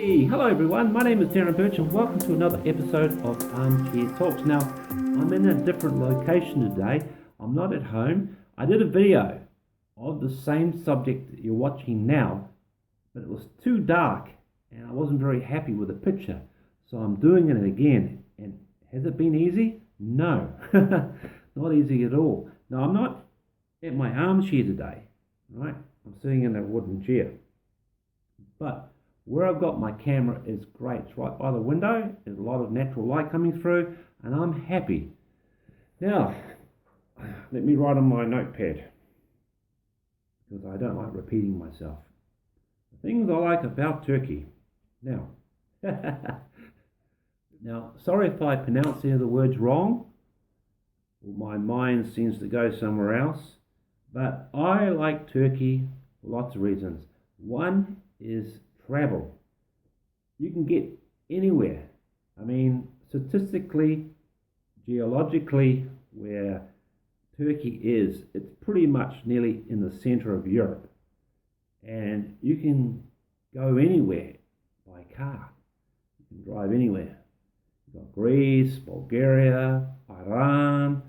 Hey, hello everyone. My name is Darren Burch and welcome to another episode of Armchair Talks. Now, I'm in a different location today. I'm not at home. I did a video of the same subject that you're watching now, but it was too dark and I wasn't very happy with the picture. So I'm doing it again. And has it been easy? No, not easy at all. Now, I'm not at my armchair today, right? I'm sitting in a wooden chair. But where I've got my camera is great. It's right by the window. There's a lot of natural light coming through, and I'm happy. Now, let me write on my notepad, because I don't like repeating myself. The things I like about Turkey. Now, sorry if I pronounce any of the words wrong, or my mind seems to go somewhere else, but I like Turkey for lots of reasons. One is travel. You can get anywhere. I mean, statistically, geologically, where Turkey is, it's pretty much nearly in the center of Europe. And you can go anywhere by car. You can drive anywhere. You've got Greece, Bulgaria, Iran,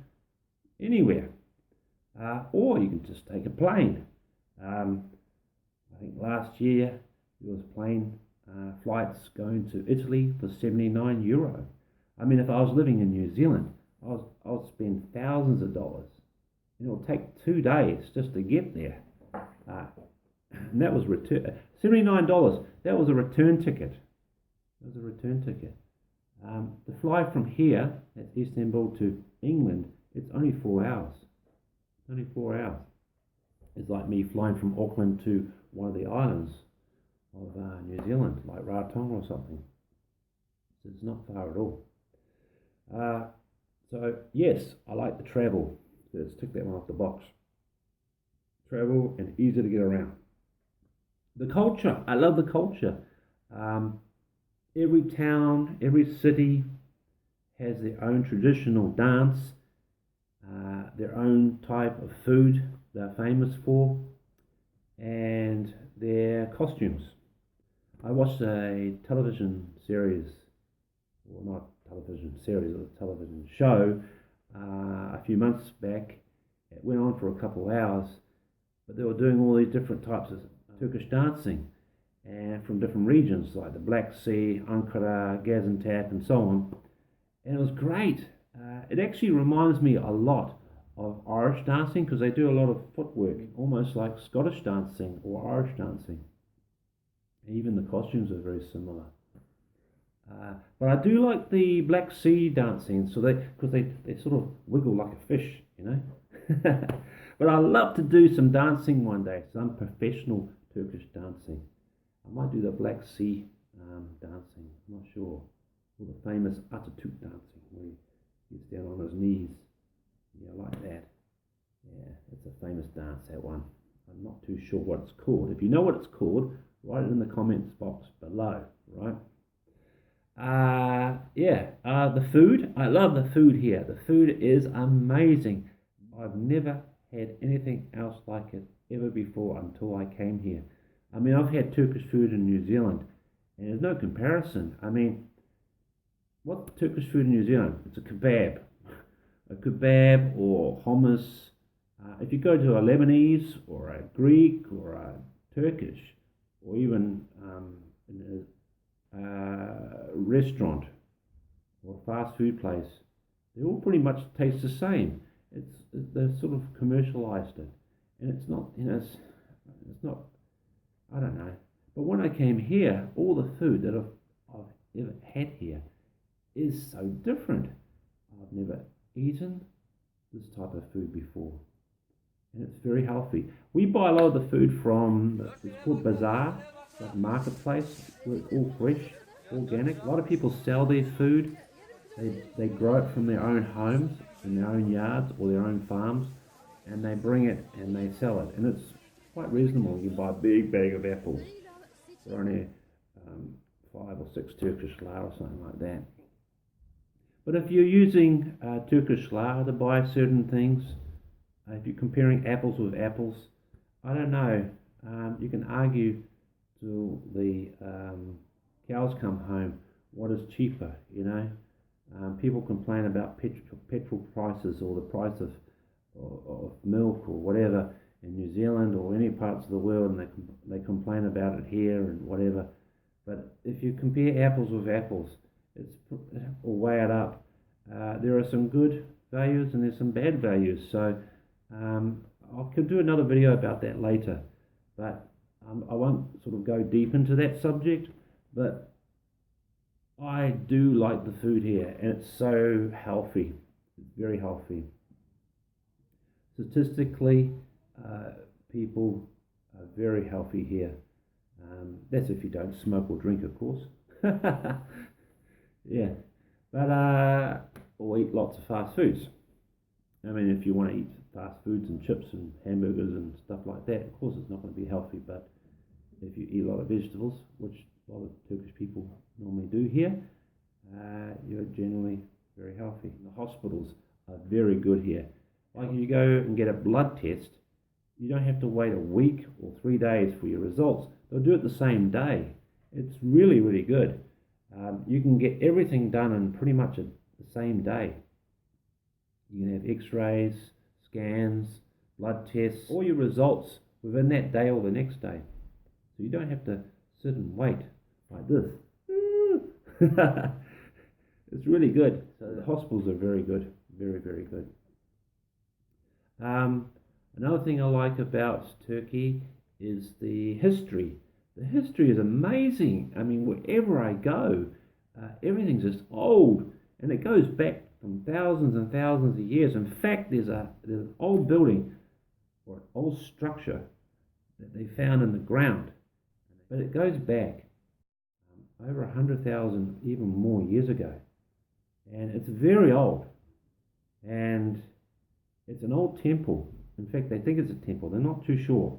anywhere. Or you can just take a plane. I think last year there was plane flights going to Italy for €79. I mean, if I was living in New Zealand, I'll spend thousands of dollars. And it'll take 2 days just to get there. And that was $79. That was a return ticket. To fly from here at Istanbul to England, it's only 4 hours. It's like me flying from Auckland to one of the islands of New Zealand, like Rarotonga or something. So it's not far at all. So yes, I like the travel. Let's tick that one off the box. Travel and easy to get around. The culture, I love the culture. Every town, every city has their own traditional dance, their own type of food they're famous for, and their costumes. I watched a television series, well, not television series, a television show a few months back. It went on for a couple of hours, but they were doing all these different types of Turkish dancing, and from different regions like the Black Sea, Ankara, Gaziantep, and so on. And it was great. It actually reminds me a lot of Irish dancing, because they do a lot of footwork, almost like Scottish dancing or Irish dancing. Even the costumes are very similar. But I do like the Black Sea dancing, because they sort of wiggle like a fish, you know. But I love to do some dancing one day, some professional Turkish dancing. I might do the Black Sea dancing, I'm not sure. Or the famous Atatürk dancing, where he gets down on his knees. Yeah, I like that. Yeah, it's a famous dance, that one. I'm not too sure what it's called. If you know what it's called, write it in the comments box below, right? The food. I love the food here. The food is amazing. I've never had anything else like it ever before until I came here. I mean, I've had Turkish food in New Zealand, and there's no comparison. I mean, what's Turkish food in New Zealand? It's a kebab. A kebab or hummus. If you go to a Lebanese or a Greek or a Turkish, or even in a restaurant or a fast food place, they all pretty much taste the same. They've sort of commercialized it, and it's not, it's not. I don't know. But when I came here, all the food that I've ever had here is so different. I've never eaten this type of food before, and it's very healthy. We buy a lot of the food from, it's called bazaar, like marketplace, where it's all fresh, organic. A lot of people sell their food. They grow it from their own homes, in their own yards or their own farms, and they bring it and they sell it, and it's quite reasonable. You buy a big bag of apples. They're only 5 or 6 Turkish lira or something like that. But if you're using Turkish lira to buy certain things, if you're comparing apples with apples, I don't know. You can argue till the cows come home, what is cheaper, People complain about petrol prices or the price of milk or whatever in New Zealand or any parts of the world, and they complain about it here and whatever. But if you compare apples with apples, or weigh it up, there are some good values and there's some bad values. So I could do another video about that later, but I won't sort of go deep into that subject. But I do like the food here, and it's so healthy. It's very healthy. Statistically, people are very healthy here. That's if you don't smoke or drink, of course. Yeah, but or eat lots of fast foods. I mean, if you want to eat fast foods and chips and hamburgers and stuff like that, of course it's not going to be healthy. But if you eat a lot of vegetables, which a lot of Turkish people normally do here, you're generally very healthy. The hospitals are very good here. Like if you go and get a blood test, you don't have to wait a week or 3 days for your results. They'll do it the same day. It's really, really good. You can get everything done in pretty much the same day. You can have x-rays, scans, blood tests, all your results within that day or the next day. So you don't have to sit and wait like this. It's really good. So the hospitals are very good. Very, very good. Another thing I like about Turkey is the history. The history is amazing. I mean, wherever I go, everything's just old, and it goes back from thousands and thousands of years. In fact, there's an old building or an old structure that they found in the ground, but it goes back over 100,000, even more years ago, and it's very old, and it's an old temple. In fact, they think it's a temple. They're not too sure.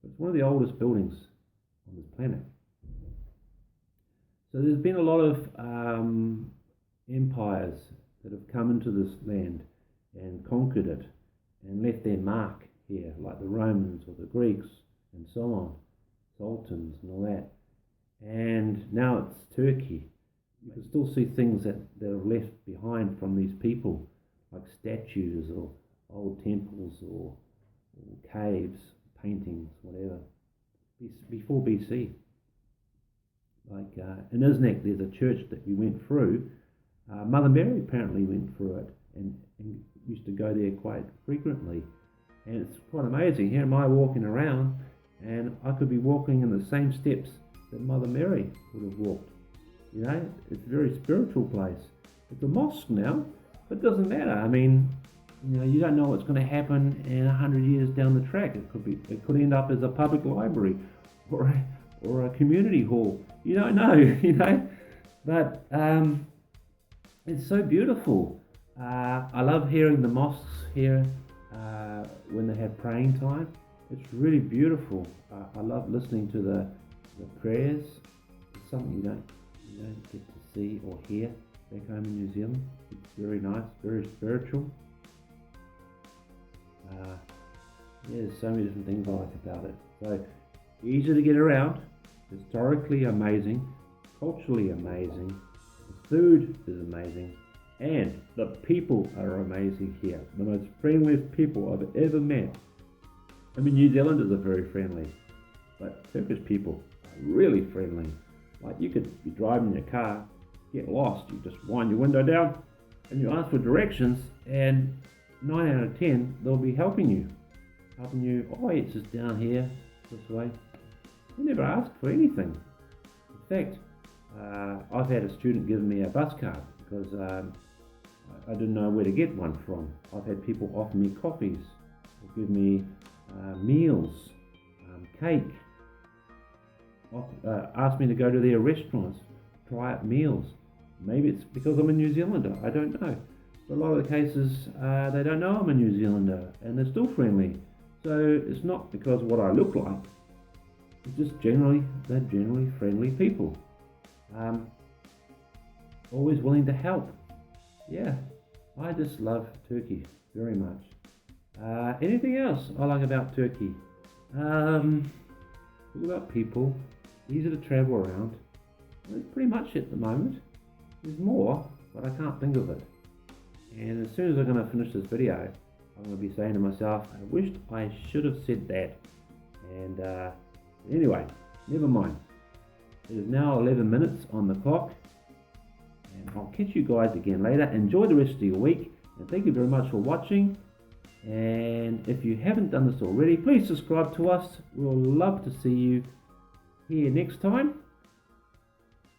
It's one of the oldest buildings on this planet. So there's been a lot of empires that have come into this land and conquered it and left their mark here, like the Romans or the Greeks and so on, sultans and all that. And now it's Turkey. You can still see things that are left behind from these people, like statues or old temples or caves, paintings, whatever, before BC. Like in Iznik, there's a church that we went through. Mother Mary apparently went through it and used to go there quite frequently. And it's quite amazing. Here am I walking around, and I could be walking in the same steps that Mother Mary would have walked. It's a very spiritual place. It's a mosque now, but it doesn't matter. I mean, you don't know what's going to happen in 100 years down the track. It could end up as a public library or a community hall. You don't know, But it's so beautiful. I love hearing the mosques here when they have praying time. It's really beautiful. I love listening to the prayers. It's something you don't get to see or hear back home in New Zealand. It's very nice, very spiritual. There's so many different things I like about it. So easy to get around, historically amazing, culturally amazing, the food is amazing, and the people are amazing here. The most friendliest people I've ever met. I mean, New Zealanders are very friendly, but Turkish people are really friendly. Like, you could be driving your car, get lost, you just wind your window down and you ask for directions, and 9 out of 10 they'll be helping you. Oh, it's just down here, this way. You never ask for anything. In fact, I've had a student give me a bus card because I didn't know where to get one from. I've had people offer me coffees, or give me meals, cake, ask me to go to their restaurants, try out meals. Maybe it's because I'm a New Zealander, I don't know. But a lot of the cases, they don't know I'm a New Zealander, and they're still friendly. So it's not because of what I look like. It's just they're generally friendly people. Always willing to help. Yeah, I just love Turkey very much. Anything else I like about Turkey? Talk about people, easy to travel around. That's pretty much it at the moment. There's more, but I can't think of it. And as soon as I'm going to finish this video, I'm going to be saying to myself, I wished I should have said that. And anyway, never mind. It is now 11 minutes on the clock. And I'll catch you guys again later. Enjoy the rest of your week. And thank you very much for watching. And if you haven't done this already, please subscribe to us. We'll love to see you here next time.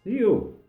See you.